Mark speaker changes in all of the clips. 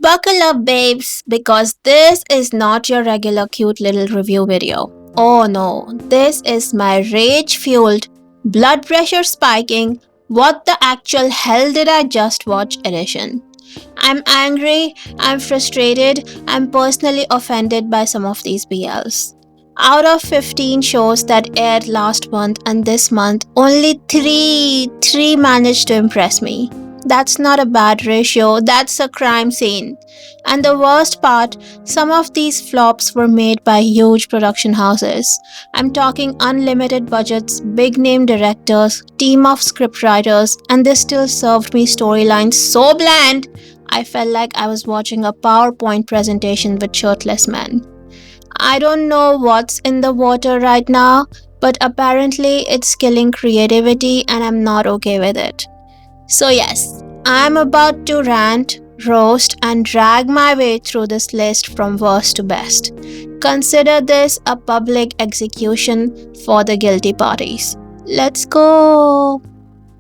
Speaker 1: Buckle up, babes, because this is not your regular cute little review video. Oh no, this is my rage fueled, blood pressure spiking, what the actual hell did I just watch edition. I'm angry, I'm frustrated, I'm personally offended by some of these BLs. Out of 15 shows that aired last month and this month, only 3 managed to impress me. That's not a bad ratio, that's a crime scene. And the worst part, some of these flops were made by huge production houses. I'm talking unlimited budgets, big name directors, team of scriptwriters, and they still served me storylines so bland, I felt like I was watching a PowerPoint presentation with shirtless men. I don't know what's in the water right now, but apparently it's killing creativity and I'm not okay with it. So, yes, I'm about to rant, roast, and drag my way through this list from worst to best. Consider this a public execution for the guilty parties. Let's go!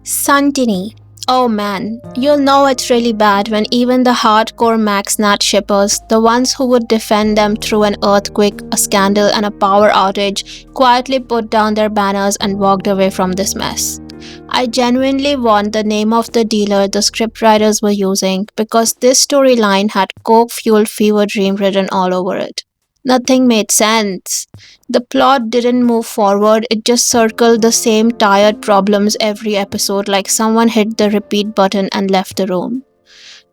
Speaker 1: Santini. Oh man, you'll know it's really bad when even the hardcore Max Nat shippers, the ones who would defend them through an earthquake, a scandal, and a power outage, quietly put down their banners and walked away from this mess. I genuinely want the name of the dealer the scriptwriters were using because this storyline had coke-fueled fever dream written all over it. Nothing made sense. The plot didn't move forward, it just circled the same tired problems every episode like someone hit the repeat button and left the room.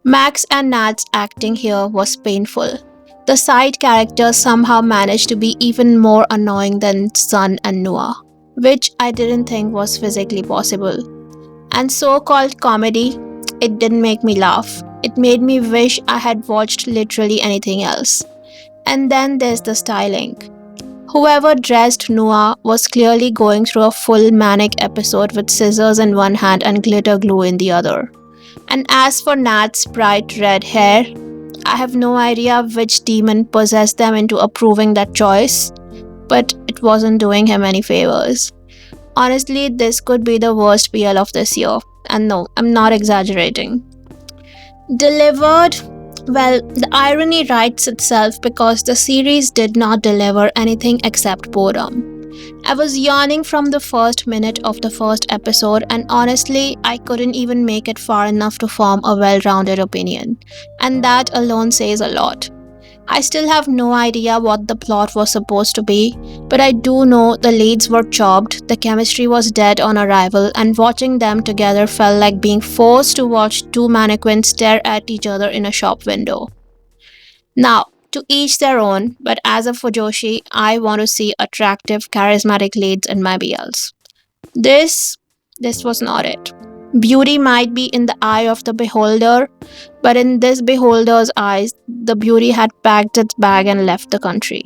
Speaker 1: Max and Nat's acting here was painful. The side characters somehow managed to be even more annoying than Sun and Noah, which I didn't think was physically possible. And so-called comedy, it didn't make me laugh. It made me wish I had watched literally anything else. And then there's the styling. Whoever dressed Noah was clearly going through a full manic episode with scissors in one hand and glitter glue in the other. And as for Nat's bright red hair, I have no idea which demon possessed them into approving that choice, but it wasn't doing him any favors. Honestly, this could be the worst BL of this year. And no, I'm not exaggerating. Delivered? Well, the irony writes itself because the series did not deliver anything except boredom. I was yawning from the first minute of the first episode, and honestly, I couldn't even make it far enough to form a well-rounded opinion. And that alone says a lot. I still have no idea what the plot was supposed to be, but I do know the leads were chopped, the chemistry was dead on arrival, and watching them together felt like being forced to watch two mannequins stare at each other in a shop window. Now, to each their own, but as a Fujoshi, I want to see attractive, charismatic leads in my BLs. This was not it. Beauty might be in the eye of the beholder, but in this beholder's eyes, the beauty had packed its bag and left the country.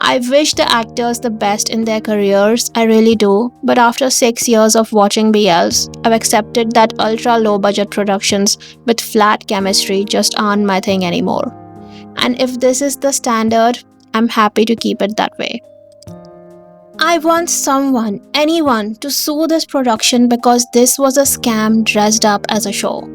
Speaker 1: I wish the actors the best in their careers, I really do, but after 6 years of watching BLs, I've accepted that ultra low budget productions with flat chemistry just aren't my thing anymore. And if this is the standard, I'm happy to keep it that way. I want someone, anyone, to sue this production because this was a scam dressed up as a show.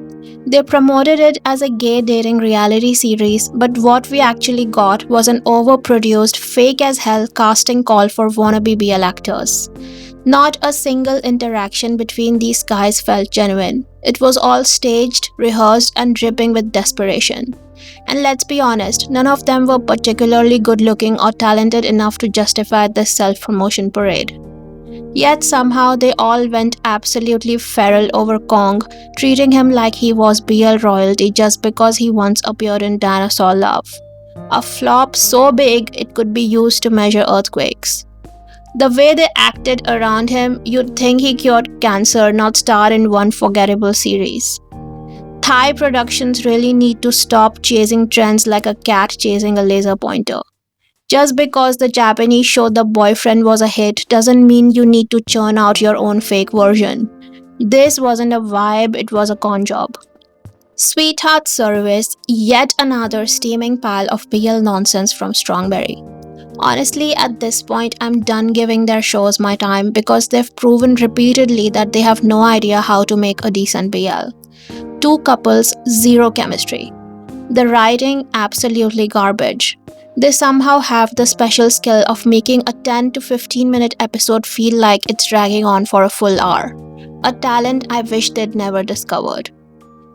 Speaker 1: They promoted it as a gay dating reality series, but what we actually got was an overproduced, fake as hell casting call for wannabe BL actors. Not a single interaction between these guys felt genuine. It was all staged, rehearsed, and dripping with desperation. And let's be honest, none of them were particularly good looking or talented enough to justify this self-promotion parade. Yet somehow they all went absolutely feral over Kong, treating him like he was BL royalty just because he once appeared in Dinosaur Love. A flop so big it could be used to measure earthquakes. The way they acted around him, you'd think he cured cancer, not starred in one forgettable series. Thai productions really need to stop chasing trends like a cat chasing a laser pointer. Just because the Japanese show The Boyfriend was a hit doesn't mean you need to churn out your own fake version. This wasn't a vibe, it was a con job. Sweetheart Service, yet another steaming pile of BL nonsense from Strongberry. Honestly, at this point, I'm done giving their shows my time because they've proven repeatedly that they have no idea how to make a decent BL. Two couples, zero chemistry. The writing, absolutely garbage. They somehow have the special skill of making a 10 to 15 minute episode feel like it's dragging on for a full hour. A talent I wish they'd never discovered.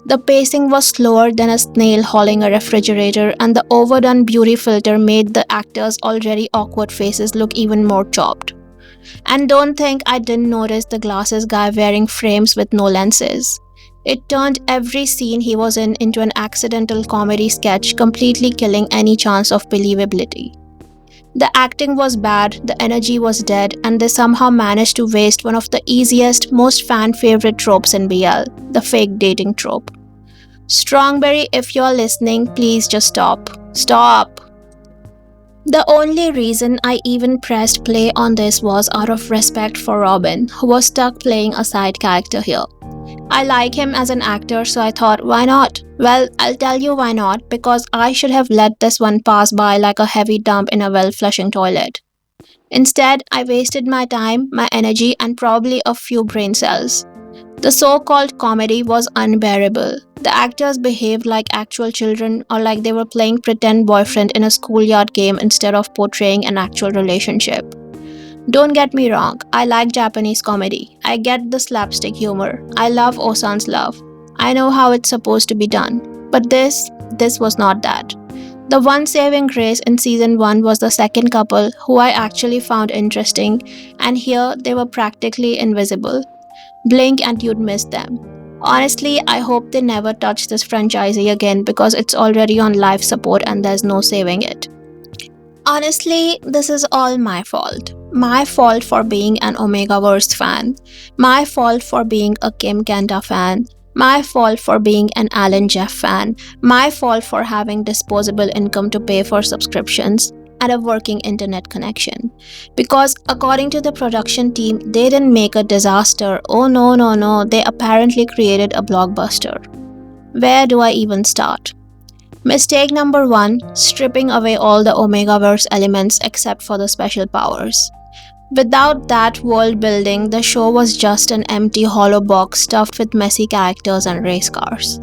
Speaker 1: The pacing was slower than a snail hauling a refrigerator, and the overdone beauty filter made the actors' already awkward faces look even more chopped. And don't think I didn't notice the glasses guy wearing frames with no lenses. It turned every scene he was in into an accidental comedy sketch, completely killing any chance of believability. The acting was bad, the energy was dead, and they somehow managed to waste one of the easiest, most fan favorite tropes in BL, the fake dating trope. Strongberry, if you're listening, please just stop. Stop! The only reason I even pressed play on this was out of respect for Robin, who was stuck playing a side character here. I like him as an actor, so I thought, why not? Well, I'll tell you why not, because I should have let this one pass by like a heavy dump in a well-flushing toilet. Instead, I wasted my time, my energy, and probably a few brain cells. The so-called comedy was unbearable. The actors behaved like actual children or like they were playing pretend boyfriend in a schoolyard game instead of portraying an actual relationship. Don't get me wrong, I like Japanese comedy. I get the slapstick humor. I love Osan's love. I know how it's supposed to be done. But this was not that. The one saving grace in season 1 was the second couple, who I actually found interesting, and here they were practically invisible. Blink and you'd miss them. Honestly, I hope they never touch this franchise again because it's already on life support and there's no saving it. Honestly, this is all my fault. My fault for being an Omegaverse fan. My fault for being a Kim Kenta fan. My fault for being an Alan Jeff fan. My fault for having disposable income to pay for subscriptions and a working internet connection. Because according to the production team, they didn't make a disaster. Oh no, they apparently created a blockbuster. Where do I even start? Mistake number 1, stripping away all the Omegaverse elements except for the special powers. Without that world building, the show was just an empty hollow box stuffed with messy characters and race cars.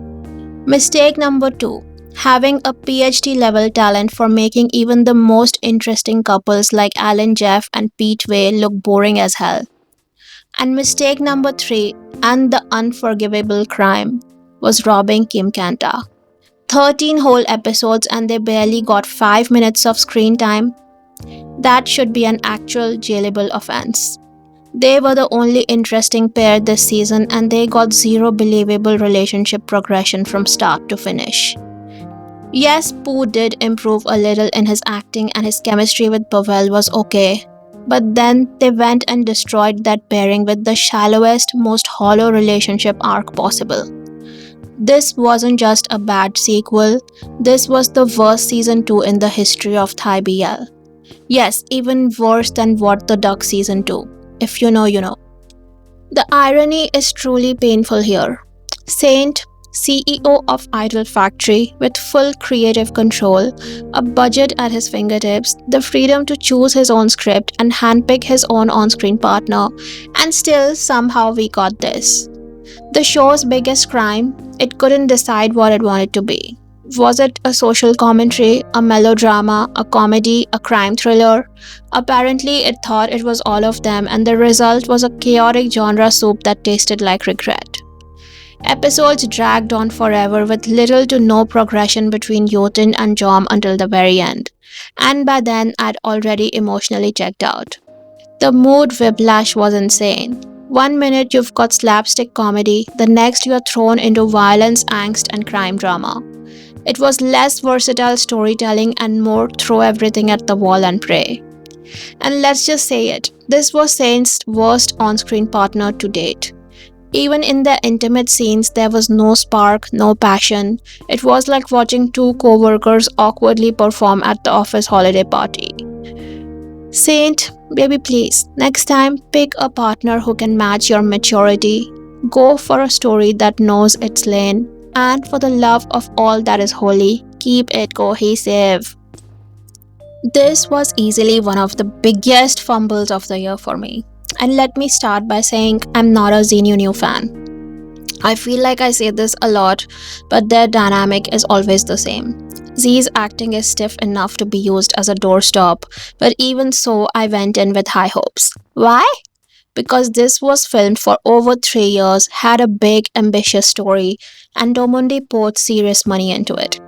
Speaker 1: Mistake number 2, having a PhD level talent for making even the most interesting couples like Alan Jeff and Pete Way look boring as hell. And mistake number 3, and the unforgivable crime, was robbing Kim Kanta. 13 whole episodes and they barely got 5 minutes of screen time. That should be an actual jailable offense. They were the only interesting pair this season and they got zero believable relationship progression from start to finish. Yes, Pooh did improve a little in his acting and his chemistry with Pavel was okay. But then they went and destroyed that pairing with the shallowest, most hollow relationship arc possible. This wasn't just a bad sequel, this was the worst season 2 in the history of Thai BL. Yes, even worse than What the Duck season 2. If you know, you know. The irony is truly painful here. Saint, CEO of Idol Factory, with full creative control, a budget at his fingertips, the freedom to choose his own script and handpick his own on-screen partner, and still somehow we got this. The show's biggest crime, it couldn't decide what it wanted to be. Was it a social commentary, a melodrama, a comedy, a crime thriller? Apparently, it thought it was all of them, and the result was a chaotic genre soup that tasted like regret. Episodes dragged on forever with little to no progression between Yotin and Jom until the very end, and by then I'd already emotionally checked out. The mood whiplash was insane. 1 minute you've got slapstick comedy, the next you're thrown into violence, angst, and crime drama. It was less versatile storytelling and more throw everything at the wall and pray. And let's just say it, this was Saint's worst on-screen partner to date. Even in the intimate scenes, there was no spark, no passion. It was like watching two co-workers awkwardly perform at the office holiday party. Saint, baby please, next time pick a partner who can match your maturity. Go for a story that knows its lane. And for the love of all that is holy, keep it cohesive. This was easily one of the biggest fumbles of the year for me. And let me start by saying I'm not a Xenu New fan. I feel like I say this a lot, but their dynamic is always the same. Z's acting is stiff enough to be used as a doorstop, but even so, I went in with high hopes. Why? Because this was filmed for over 3 years, had a big, ambitious story, and Domundi poured serious money into it.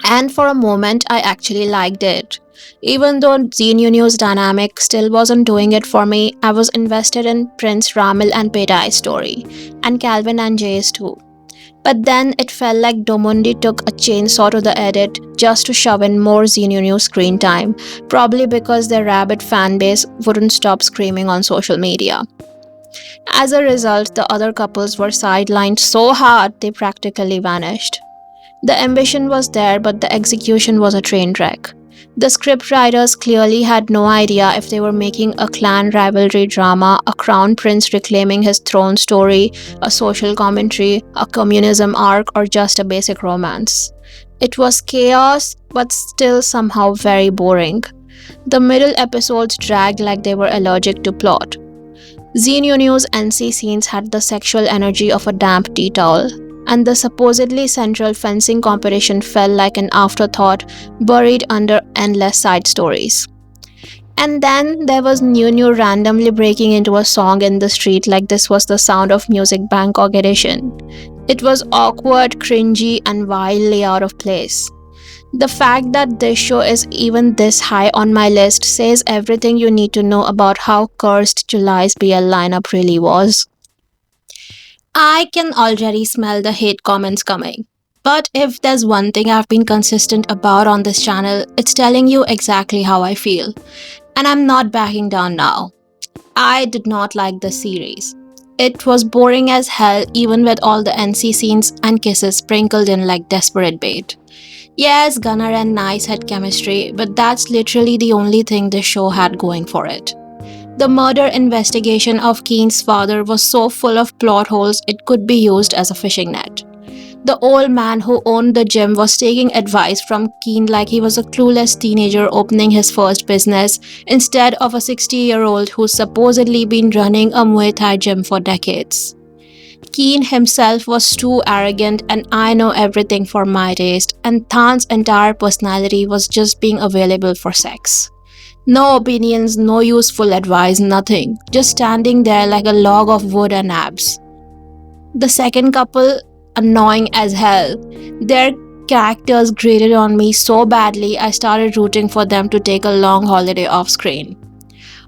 Speaker 1: And for a moment, I actually liked it. Even though Xenu's dynamic still wasn't doing it for me, I was invested in Prince Ramil and Pedai's story, and Calvin and Jay's too. But then it felt like Domundi took a chainsaw to the edit just to shove in more Xenu screen time, probably because their rabid fanbase wouldn't stop screaming on social media. As a result, the other couples were sidelined so hard they practically vanished. The ambition was there, but the execution was a train wreck. The scriptwriters clearly had no idea if they were making a clan rivalry drama, a crown prince reclaiming his throne story, a social commentary, a communism arc, or just a basic romance. It was chaos, but still somehow very boring. The middle episodes dragged like they were allergic to plot. Xenu's NC scenes had the sexual energy of a damp tea towel, and the supposedly central fencing competition felt like an afterthought buried under endless side stories. And then there was Nunu randomly breaking into a song in the street like this was the Sound of Music Bangkok edition. It was awkward, cringy, and wildly out of place. The fact that this show is even this high on my list says everything you need to know about how cursed July's BL lineup really was. I can already smell the hate comments coming. But if there's one thing I've been consistent about on this channel, it's telling you exactly how I feel. And I'm not backing down now. I did not like the series. It was boring as hell, even with all the NC scenes and kisses sprinkled in like desperate bait. Yes, Gunnar and Nice had chemistry, but that's literally the only thing this show had going for it. The murder investigation of Keen's father was so full of plot holes it could be used as a fishing net. The old man who owned the gym was taking advice from Keen like he was a clueless teenager opening his first business instead of a 60-year-old who's supposedly been running a Muay Thai gym for decades. Keen himself was too arrogant, and I know everything for my taste, and Than's entire personality was just being available for sex. No opinions, no useful advice, nothing. Just standing there like a log of wood and abs. The second couple, annoying as hell. Their characters grated on me so badly I started rooting for them to take a long holiday off screen.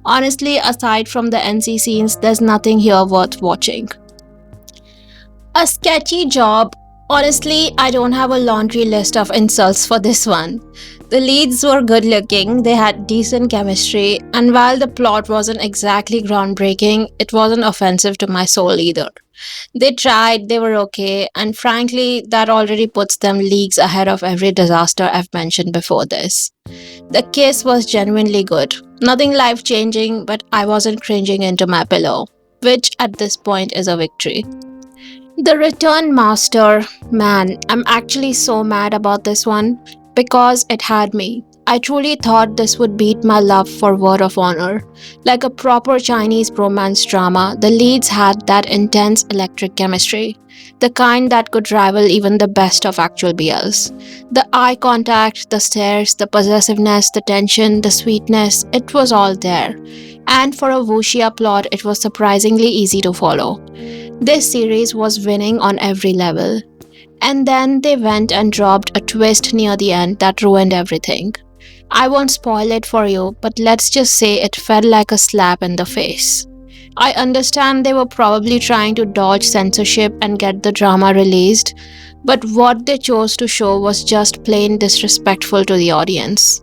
Speaker 1: Honestly, aside from the NC scenes, there's nothing here worth watching. A sketchy job. Honestly, I don't have a laundry list of insults for this one. The leads were good looking, they had decent chemistry, and while the plot wasn't exactly groundbreaking, it wasn't offensive to my soul either. They tried, they were okay, and frankly, that already puts them leagues ahead of every disaster I've mentioned before this. The kiss was genuinely good. Nothing life changing, but I wasn't cringing into my pillow, which at this point is a victory. The Return Master. Man, I'm actually so mad about this one because it had me. I truly thought this would beat my love for Word of Honor. Like a proper Chinese romance drama, the leads had that intense electric chemistry. The kind that could rival even the best of actual BLs. The eye contact, the stares, the possessiveness, the tension, the sweetness, it was all there. And for a wuxia plot, it was surprisingly easy to follow. This series was winning on every level. And then they went and dropped a twist near the end that ruined everything. I won't spoil it for you, but let's just say it felt like a slap in the face. I understand they were probably trying to dodge censorship and get the drama released, but what they chose to show was just plain disrespectful to the audience.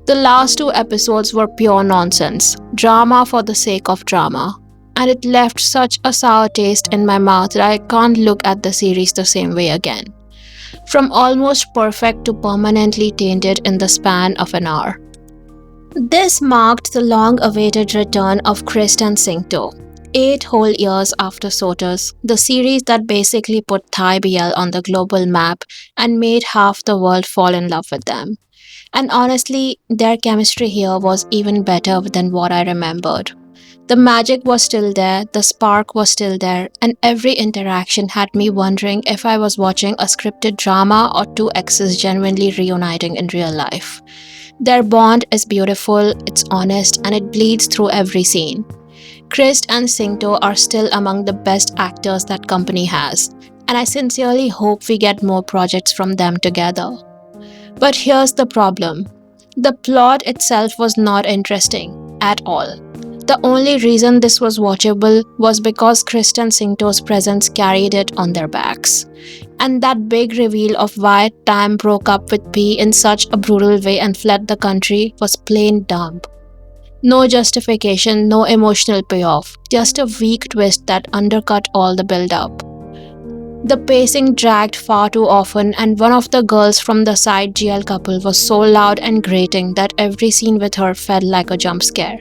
Speaker 1: The last two episodes were pure nonsense, drama for the sake of drama. And it left such a sour taste in my mouth that I can't look at the series the same way again. From almost perfect to permanently tainted in the span of an hour. This marked the long-awaited return of Christ and Singto. 8 whole years after Sotus, the series that basically put Thai BL on the global map and made half the world fall in love with them. And honestly, their chemistry here was even better than what I remembered. The magic was still there, the spark was still there, and every interaction had me wondering if I was watching a scripted drama or two exes genuinely reuniting in real life. Their bond is beautiful, it's honest, and it bleeds through every scene. Chris and Singto are still among the best actors that company has, and I sincerely hope we get more projects from them together. But here's the problem. The plot itself was not interesting at all. The only reason this was watchable was because Chris and Singto's presence carried it on their backs. And that big reveal of why Tam broke up with P in such a brutal way and fled the country was plain dumb. No justification, no emotional payoff, just a weak twist that undercut all the build-up. The pacing dragged far too often, and one of the girls from the side GL couple was so loud and grating that every scene with her felt like a jump scare.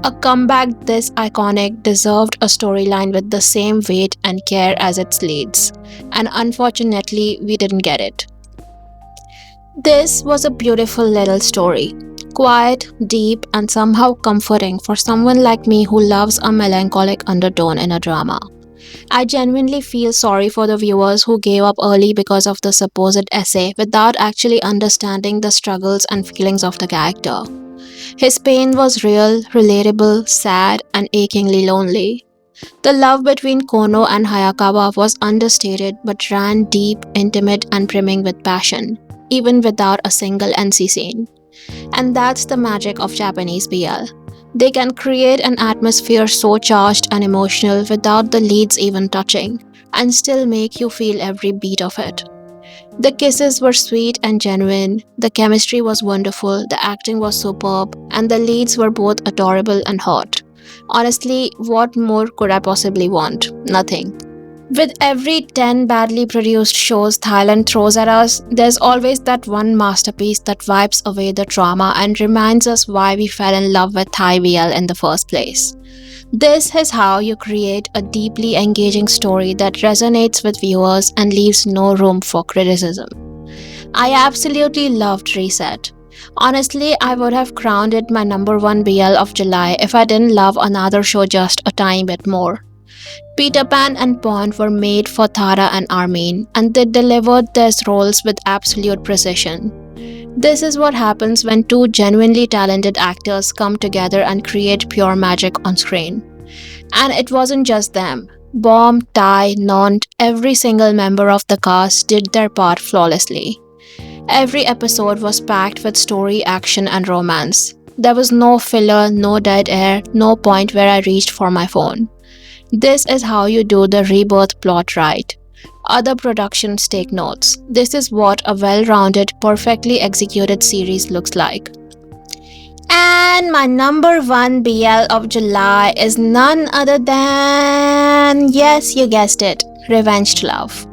Speaker 1: A comeback this iconic deserved a storyline with the same weight and care as its leads, and unfortunately, we didn't get it. This was a beautiful little story. Quiet, deep, and somehow comforting for someone like me who loves a melancholic undertone in a drama. I genuinely feel sorry for the viewers who gave up early because of the supposed essay without actually understanding the struggles and feelings of the character. His pain was real, relatable, sad, and achingly lonely. The love between Kono and Hayakawa was understated but ran deep, intimate, and brimming with passion, even without a single NC scene. And that's the magic of Japanese BL. They can create an atmosphere so charged and emotional without the leads even touching, and still make you feel every beat of it. The kisses were sweet and genuine, the chemistry was wonderful, the acting was superb, and the leads were both adorable and hot. Honestly, what more could I possibly want? Nothing. With every 10 badly produced shows Thailand throws at us, there's always that one masterpiece that wipes away the trauma and reminds us why we fell in love with Thai BL in the first place. This is how you create a deeply engaging story that resonates with viewers and leaves no room for criticism. I absolutely loved Reset. Honestly, I would have crowned it my number one BL of July if I didn't love another show just a tiny bit more. Peter Pan and Pond were made for Tara and Armin, and they delivered their roles with absolute precision. This is what happens when two genuinely talented actors come together and create pure magic on screen. And it wasn't just them. Bomb, Tai, Nont, every single member of the cast did their part flawlessly. Every episode was packed with story, action, and romance. There was no filler, no dead air, no point where I reached for my phone. This is how you do the rebirth plot right. Other productions take notes. This is what a well-rounded, perfectly executed series looks like. And my number one BL of July is none other than, yes, you guessed it, Revenge Love.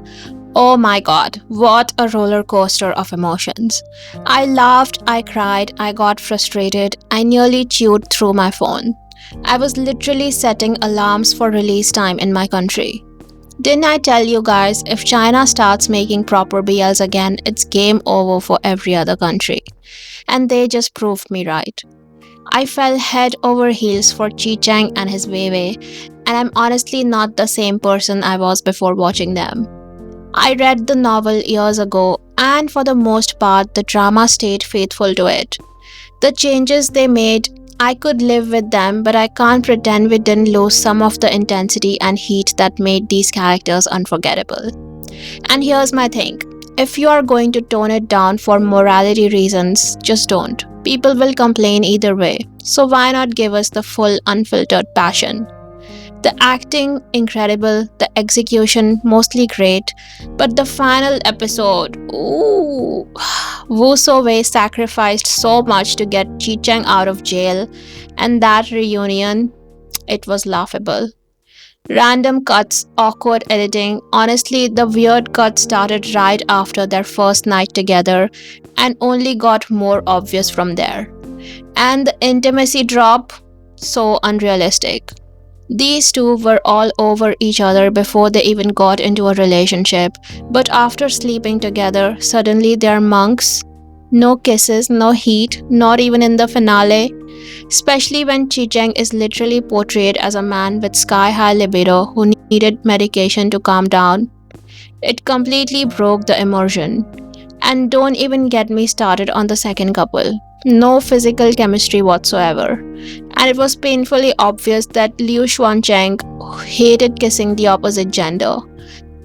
Speaker 1: Oh my god, what a roller coaster of emotions. I laughed, I cried, I got frustrated, I nearly chewed through my phone. I was literally setting alarms for release time in my country. Didn't I tell you guys, if China starts making proper BLs again, it's game over for every other country. And they just proved me right. I fell head over heels for Chi Chang and his Wei Wei, and I'm honestly not the same person I was before watching them. I read the novel years ago, and for the most part, the drama stayed faithful to it. The changes they made, I could live with them, but I can't pretend we didn't lose some of the intensity and heat that made these characters unforgettable. And here's my thing. If you are going to tone it down for morality reasons, just don't. People will complain either way, so why not give us the full, unfiltered passion? The acting, incredible, the execution, mostly great, but the final episode, ooh, Wu So-wei sacrificed so much to get Chi Chang out of jail, and that reunion, it was laughable. Random cuts, awkward editing, honestly, the weird cut started right after their first night together and only got more obvious from there. And the intimacy drop, so unrealistic. These two were all over each other before they even got into a relationship, but after sleeping together, suddenly they're monks. No kisses, no heat, not even in the finale. especially when Chi Cheng is literally portrayed as a man with sky-high libido who needed medication to calm down. It completely broke the immersion. And don't even get me started on the second couple. No physical chemistry whatsoever. And it was painfully obvious that Liu Xuancheng hated kissing the opposite gender,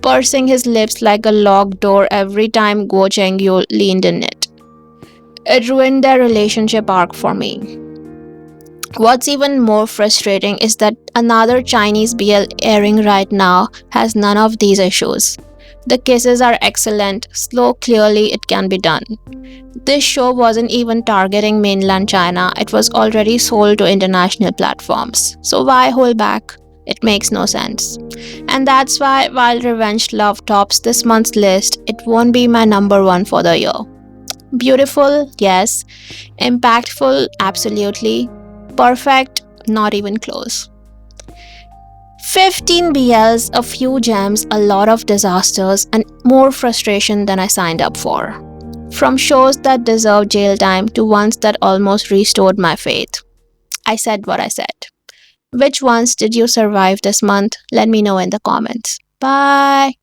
Speaker 1: pursing his lips like a locked door every time Guo Chengyu leaned in it. It ruined their relationship arc for me. What's even more frustrating is that another Chinese BL airing right now has none of these issues. The kisses are excellent, slow, clearly it can be done. This show wasn't even targeting mainland China, it was already sold to international platforms. So why hold back? It makes no sense. And that's why, while Revenge Love tops this month's list, it won't be my number one for the year. Beautiful, yes. Impactful, absolutely. Perfect, not even close. 15 BLs, a few gems, a lot of disasters, and more frustration than I signed up for. From shows that deserve jail time to ones that almost restored my faith. I said what I said. Which ones did you survive this month? Let me know in the comments. Bye.